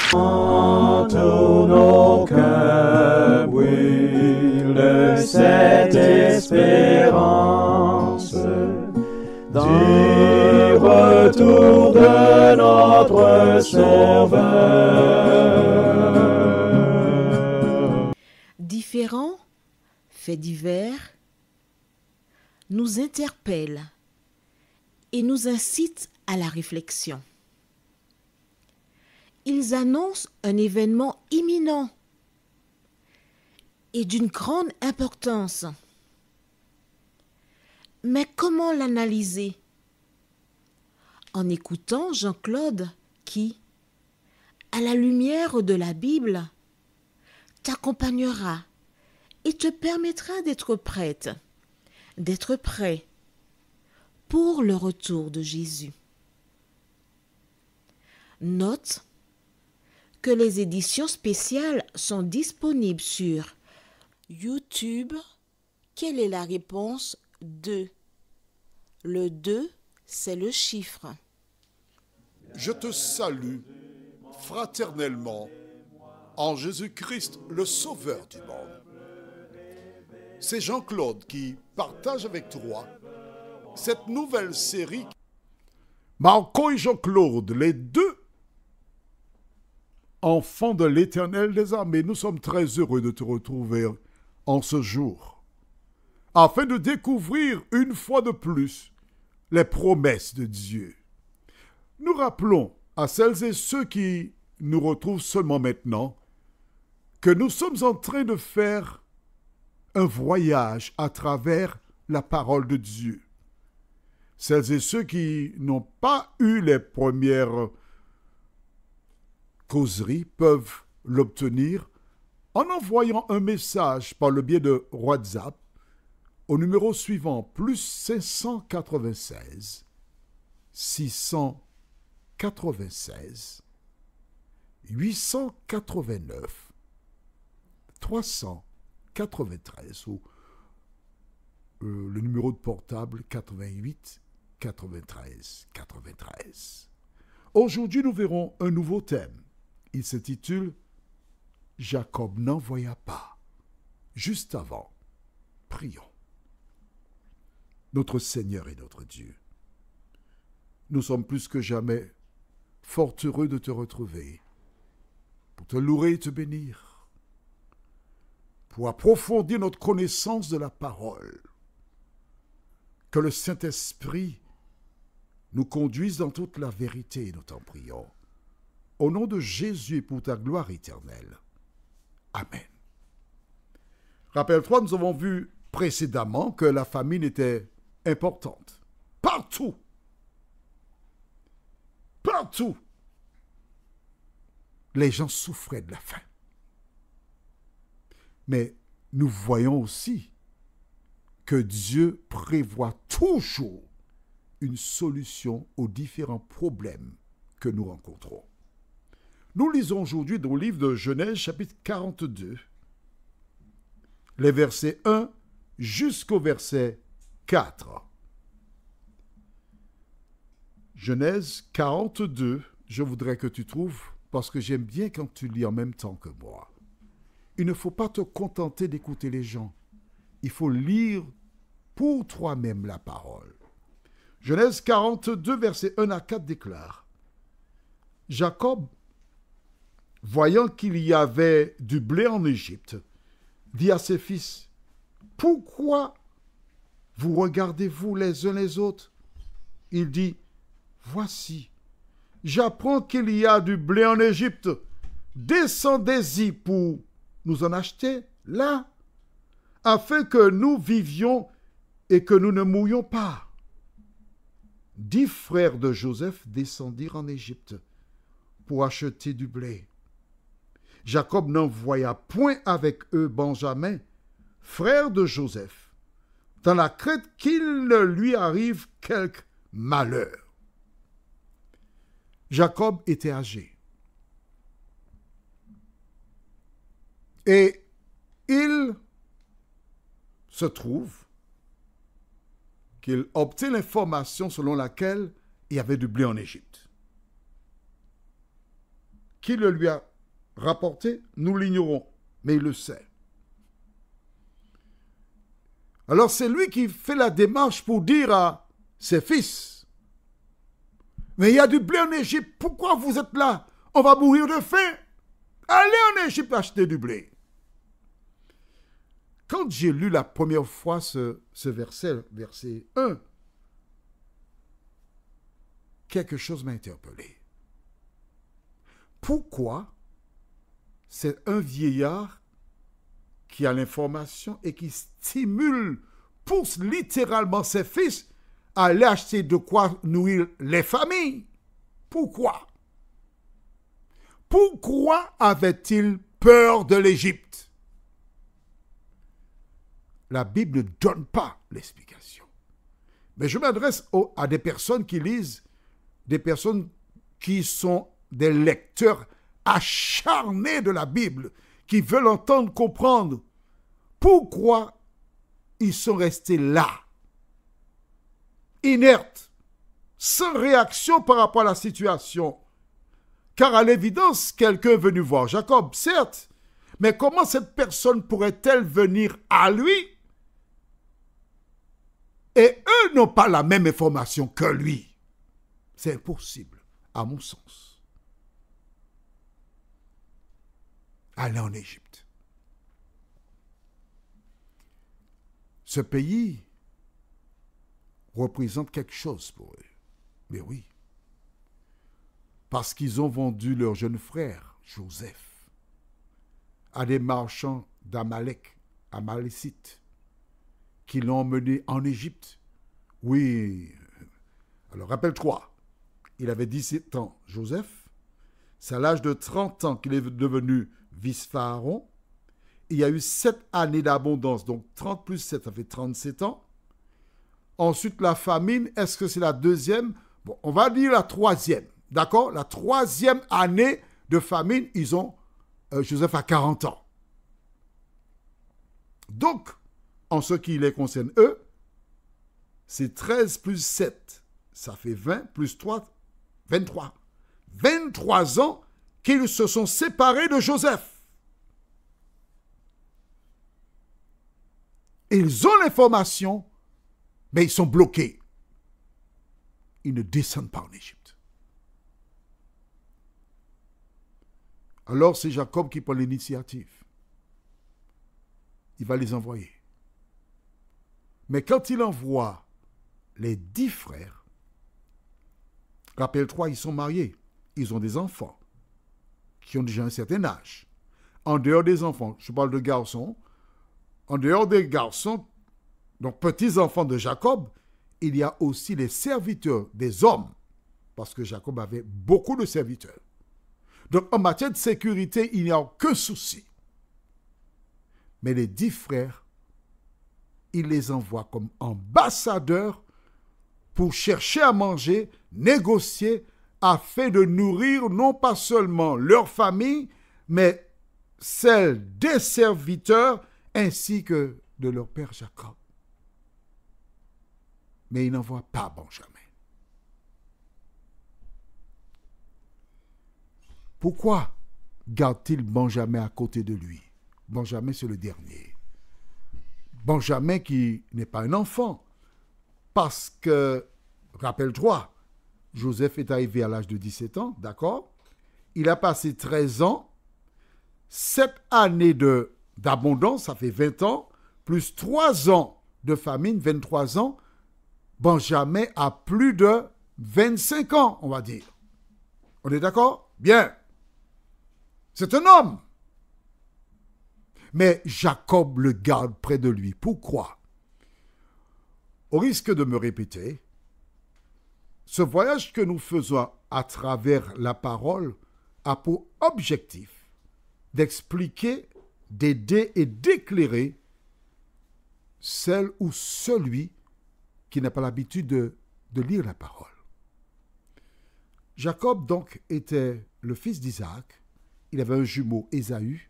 Chantons nos cœurs, brûle cette espérance du retour de notre Sauveur. Différents faits divers nous interpellent et nous incitent à la réflexion. Ils annoncent un événement imminent et d'une grande importance. Mais comment l'analyser? En écoutant Jean-Claude qui, à la lumière de la Bible, t'accompagnera et te permettra d'être prête, d'être prêt pour le retour de Jésus. Note que les éditions spéciales sont disponibles sur YouTube. Quelle est la réponse 2? Le 2, c'est le chiffre. Je te salue fraternellement en Jésus-Christ, le Sauveur du monde. C'est Jean-Claude qui partage avec toi cette nouvelle série. Marco et Jean-Claude, les deux enfants de l'Éternel des armées, nous sommes très heureux de te retrouver en ce jour, afin de découvrir une fois de plus les promesses de Dieu. Nous rappelons à celles et ceux qui nous retrouvent seulement maintenant que nous sommes en train de faire un voyage à travers la parole de Dieu. Celles et ceux qui n'ont pas eu les premières causeries peuvent l'obtenir en envoyant un message par le biais de WhatsApp au numéro suivant, plus 596 696 889 393 ou le numéro de portable 88 93 93. Aujourd'hui, nous verrons un nouveau thème. Il s'intitule « Jacob n'envoya pas ». Juste avant, prions. Notre Seigneur et notre Dieu, nous sommes plus que jamais fort heureux de te retrouver pour te louer et te bénir, pour approfondir notre connaissance de la parole. Que le Saint-Esprit nous conduise dans toute la vérité, nous t'en prions. Au nom de Jésus et pour ta gloire éternelle. Amen. Rappelle-toi, nous avons vu précédemment que la famine était importante. Partout. Partout. Les gens souffraient de la faim. Mais nous voyons aussi que Dieu prévoit toujours une solution aux différents problèmes que nous rencontrons. Nous lisons aujourd'hui dans le livre de Genèse, chapitre 42, les versets 1 jusqu'au verset 4. Genèse 42, je voudrais que tu trouves, parce que j'aime bien quand tu lis en même temps que moi. Il ne faut pas te contenter d'écouter les gens. Il faut lire pour toi-même la parole. Genèse 42, versets 1 à 4 déclare: Jacob, voyant qu'il y avait du blé en Égypte, dit à ses fils: Pourquoi vous regardez-vous les uns les autres? Il dit: Voici, j'apprends qu'il y a du blé en Égypte. Descendez-y pour nous en acheter là, afin que nous vivions et que nous ne mourions pas. 10 frères de Joseph descendirent en Égypte pour acheter du blé. Jacob n'envoya point avec eux Benjamin, frère de Joseph, dans la crainte qu'il ne lui arrive quelque malheur. Jacob était âgé. Et il se trouve qu'il obtient l'information selon laquelle il y avait du blé en Égypte, qui le lui a rapporté, nous l'ignorons, mais il le sait. Alors c'est lui qui fait la démarche pour dire à ses fils, mais il y a du blé en Égypte, pourquoi vous êtes là? On va mourir de faim. Allez en Égypte acheter du blé. Quand j'ai lu la première fois ce verset, verset 1, quelque chose m'a interpellé. Pourquoi c'est un vieillard qui a l'information et qui stimule, pousse littéralement ses fils à aller acheter de quoi nourrir les familles? Pourquoi? Pourquoi avait-il peur de l'Égypte? La Bible ne donne pas l'explication. Mais je m'adresse à des personnes qui lisent, des personnes qui sont des lecteurs acharnés de la Bible, qui veulent entendre, comprendre pourquoi ils sont restés là, inertes, sans réaction par rapport à la situation. Car à l'évidence, quelqu'un est venu voir Jacob, certes, mais comment cette personne pourrait-elle venir à lui? Et eux n'ont pas la même information que lui. C'est impossible, à mon sens. Aller en Égypte. Ce pays représente quelque chose pour eux. Mais oui. Parce qu'ils ont vendu leur jeune frère, Joseph, à des marchands d'Amalek, Amalécites, qui l'ont emmené en Égypte. Oui. Alors, rappelle-toi, il avait 17 ans, Joseph. C'est à l'âge de 30 ans qu'il est devenu vice-pharaon. Il y a eu 7 années d'abondance, donc 30 plus 7, ça fait 37 ans. Ensuite, la famine, est-ce que c'est la deuxième? Bon, on va dire la troisième, d'accord? La troisième année de famine, ils ont Joseph à 40 ans. Donc, en ce qui les concerne, eux, c'est 13 plus 7, ça fait 20, plus 3, 23. 23 ans qu'ils se sont séparés de Joseph. Ils ont l'information, mais ils sont bloqués. Ils ne descendent pas en Égypte. Alors c'est Jacob qui prend l'initiative. Il va les envoyer. Mais quand il envoie les 10 frères, rappelle-toi, ils sont mariés, ils ont des enfants qui ont déjà un certain âge. En dehors des enfants, je parle de garçons, en dehors des garçons, donc petits-enfants de Jacob, il y a aussi les serviteurs des hommes, parce que Jacob avait beaucoup de serviteurs. Donc en matière de sécurité, il n'y a aucun souci. Mais les 10 frères, il les envoie comme ambassadeurs pour chercher à manger, négocier, afin de nourrir non pas seulement leur famille, mais celle des serviteurs ainsi que de leur père Jacob. Mais il n'envoie pas Benjamin. Pourquoi garde-t-il Benjamin à côté de lui? Benjamin, c'est le dernier. Benjamin qui n'est pas un enfant. Parce que, rappelle-toi, Joseph est arrivé à l'âge de 17 ans, d'accord? Il a passé 13 ans, 7 années d'abondance, ça fait 20 ans, plus 3 ans de famine, 23 ans. Benjamin a plus de 25 ans, on va dire. On est d'accord? Bien. C'est un homme. Mais Jacob le garde près de lui. Pourquoi? Au risque de me répéter, ce voyage que nous faisons à travers la parole a pour objectif d'expliquer, d'aider et d'éclairer celle ou celui qui n'a pas l'habitude de lire la parole. Jacob, donc, était le fils d'Isaac. Il avait un jumeau, Ésaü.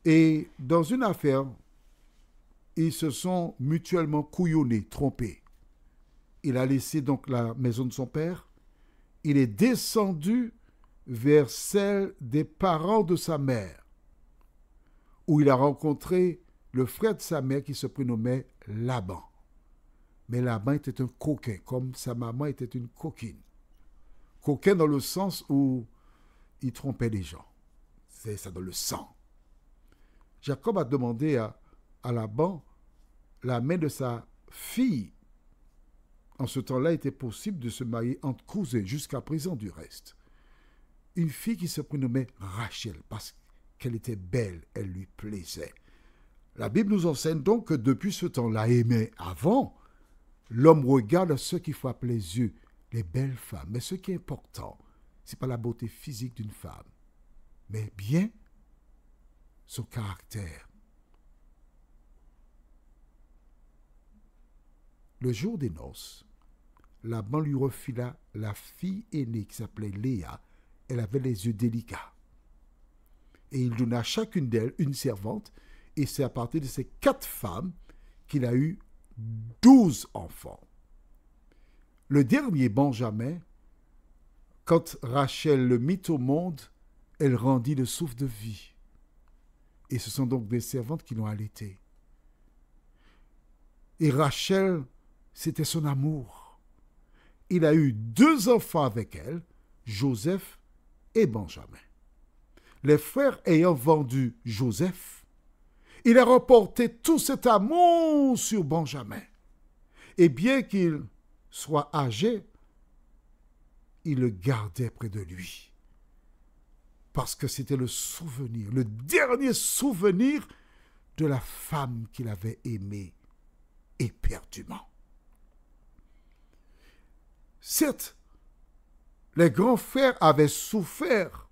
Et dans une affaire, ils se sont mutuellement couillonnés, trompés. Il a laissé donc la maison de son père. Il est descendu vers celle des parents de sa mère, où il a rencontré le frère de sa mère qui se prénommait Laban. Mais Laban était un coquin, comme sa maman était une coquine. Coquin dans le sens où il trompait les gens. C'est ça dans le sang. Jacob a demandé à Laban la main de sa fille. En ce temps-là, il était possible de se marier entre cousins, jusqu'à présent du reste. Une fille qui se prénommait Rachel, parce qu'elle était belle, elle lui plaisait. La Bible nous enseigne donc que depuis ce temps-là, mais avant, l'homme regarde ce qui frappe les yeux, les belles femmes. Mais ce qui est important, ce n'est pas la beauté physique d'une femme, mais bien son caractère. Le jour des noces, Laban lui refila la fille aînée qui s'appelait Léa. Elle avait les yeux délicats. Et il donna à chacune d'elles une servante, et c'est à partir de ces 4 femmes qu'il a eu 12 enfants. Le dernier, Benjamin, quand Rachel le mit au monde, elle rendit le souffle de vie. Et ce sont donc des servantes qui l'ont allaité. Et Rachel, c'était son amour. Il a eu 2 enfants avec elle, Joseph et Benjamin. Les frères ayant vendu Joseph, il a reporté tout cet amour sur Benjamin. Et bien qu'il soit âgé, il le gardait près de lui. Parce que c'était le souvenir, le dernier souvenir de la femme qu'il avait aimée éperdument. Certes, les grands frères avaient souffert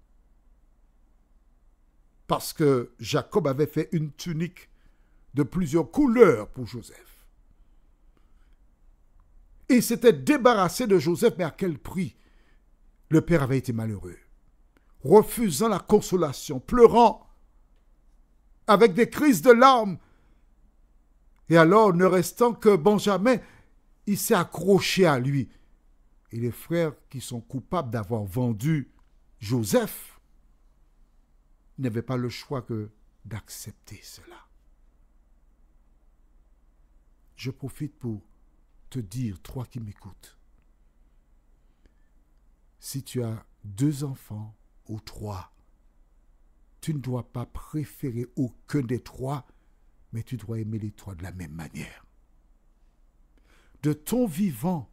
parce que Jacob avait fait une tunique de plusieurs couleurs pour Joseph. Il s'était débarrassé de Joseph, mais à quel prix? Le père avait été malheureux, refusant la consolation, pleurant, avec des crises de larmes. Et alors, ne restant que Benjamin, il s'est accroché à lui. Et les frères qui sont coupables d'avoir vendu Joseph n'avaient pas le choix que d'accepter cela. Je profite pour te dire, toi qui m'écoutes, si tu as 2 enfants ou 3, tu ne dois pas préférer aucun des 3, mais tu dois aimer les 3 de la même manière. De ton vivant,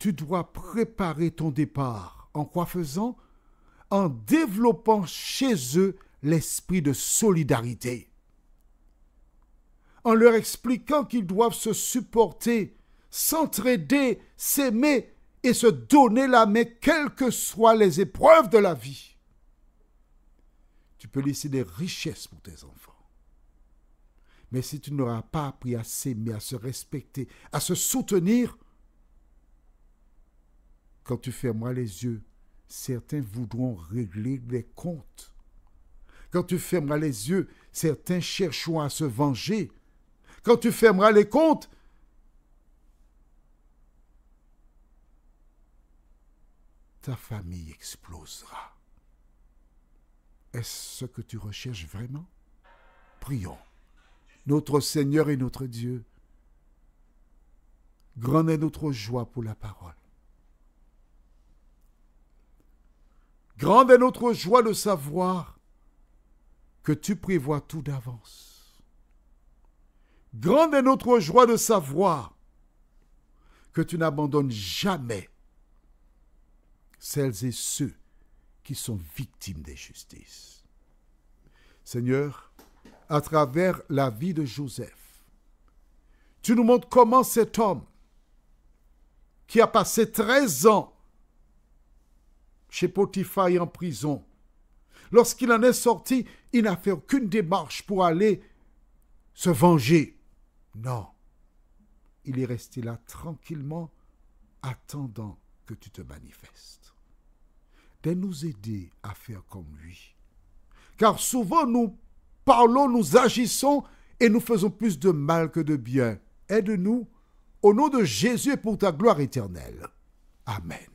tu dois préparer ton départ. En quoi faisant? En développant chez eux l'esprit de solidarité. En leur expliquant qu'ils doivent se supporter, s'entraider, s'aimer et se donner la main, quelles que soient les épreuves de la vie. Tu peux laisser des richesses pour tes enfants. Mais si tu n'auras pas appris à s'aimer, à se respecter, à se soutenir, quand tu fermeras les yeux, certains voudront régler les comptes. Quand tu fermeras les yeux, certains chercheront à se venger. Quand tu fermeras les comptes, ta famille explosera. Est-ce ce que tu recherches vraiment? Prions. Notre Seigneur et notre Dieu, grande est notre joie pour la parole. Grande est notre joie de savoir que tu prévois tout d'avance. Grande est notre joie de savoir que tu n'abandonnes jamais celles et ceux qui sont victimes d'injustice. Seigneur, à travers la vie de Joseph, tu nous montres comment cet homme qui a passé 13 ans chez Potiphar en prison, lorsqu'il en est sorti, il n'a fait aucune démarche pour aller se venger. Non, il est resté là tranquillement, attendant que tu te manifestes. De nous aider à faire comme lui. Car souvent nous parlons, nous agissons et nous faisons plus de mal que de bien. Aide-nous au nom de Jésus et pour ta gloire éternelle. Amen.